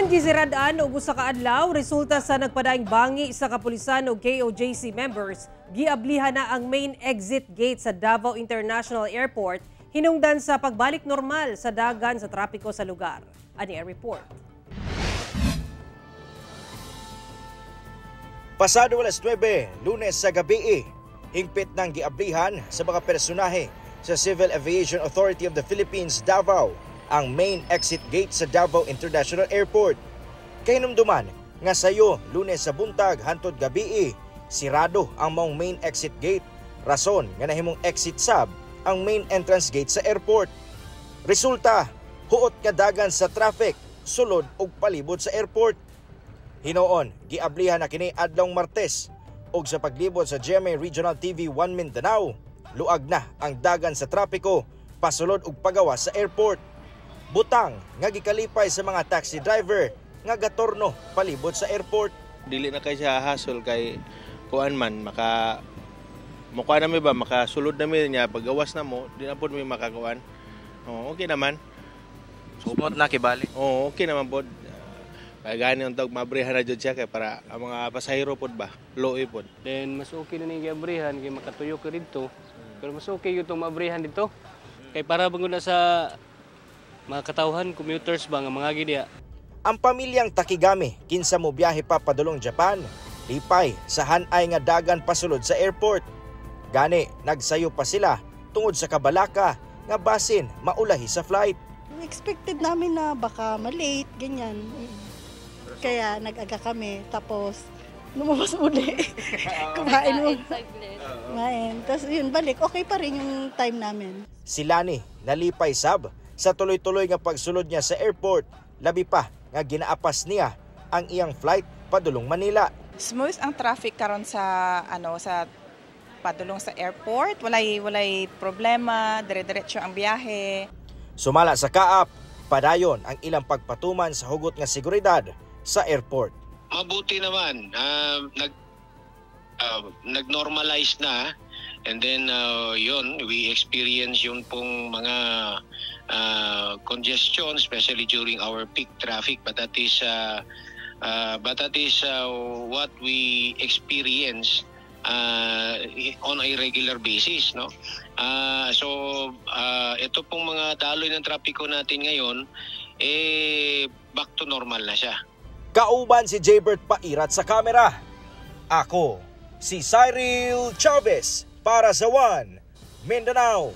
Gisirad-an og usa ka adlaw resulta sa nagpadaing bangi sa kapulisan ug KOJC members, giablihan na ang main exit gate sa Davao International Airport hinungdan sa pagbalik normal sa dagan sa trapiko sa lugar. Ani ang report. Pasado alas 9, Lunes sa gabi, hingpit ng giablihan sa mga personahe sa Civil Aviation Authority of the Philippines, Davao, ang main exit gate sa Davao International Airport. Kahinumduman nga sayo Lunes sa buntag hantod gabi, sirado ang maong main exit gate. Rason nga nahimong exit sab ang main entrance gate sa airport. Resulta, huot kadagan sa traffic, sulod og palibot sa airport. Hinoon, giablihan na kini adlong Martes og sa paglibot sa GMA Regional TV 1 Mindanao, luag na ang dagan sa trapiko, pasulod og pagawas sa airport. Butang nga gikalipay sa mga taxi driver nga gatorno palibot sa airport. Dili na kay siya hassle kay kuan man mukha na mi ba makasulod na mi niya pagawas na mo di na pod mi makakuan. Okay naman. Sumot na kibali. Okay naman pod. Kaya gani untog mabrihan na jud siya kay para ang mga pasahero pod ba loy pod. Then mas okay na ning giabrihan kay makatuyo ka didto. Pero mas okay yung itong mabrihan dito. Kay para bangod na sa mga katawhan, commuters ba nga mga gidya. Ang pamilyang Takigami kinsa mo biyahe pa padulong Japan, lipay sa hanay nga dagan pasulod sa airport. Gani nagsayo pa sila tungod sa kabalaka nga basin maulahi sa flight. Expected namin na baka malate, ganyan. Kaya nag-aga kami, tapos lumabas uli. Kumain mo. Kumain. Tapos yun, balik. Okay pa rin yung time namin. Sila ni nalipay sab sa tuloy-tuloy nga pagsulod niya sa airport. Labi pa nga ginaapas niya ang iyang flight padulong Manila. Smooth ang traffic karon sa sa padulong sa airport. Walay problema, dire-diretso ang biyahe. Sumala sa kaap, padayon ang ilang pagpatuman sa hugot nga seguridad sa airport. Mabuti naman, nag-normalize na, and then we experience yung pong mga congestion, especially during our peak traffic, but that is what we experience on a regular basis, no? Ito pong mga daloy ng trapiko natin ngayon, back to normal na siya. Kauban si Jaybert Pairat sa kamera. Ako, si Cyril Chavez para sa One Mindanao.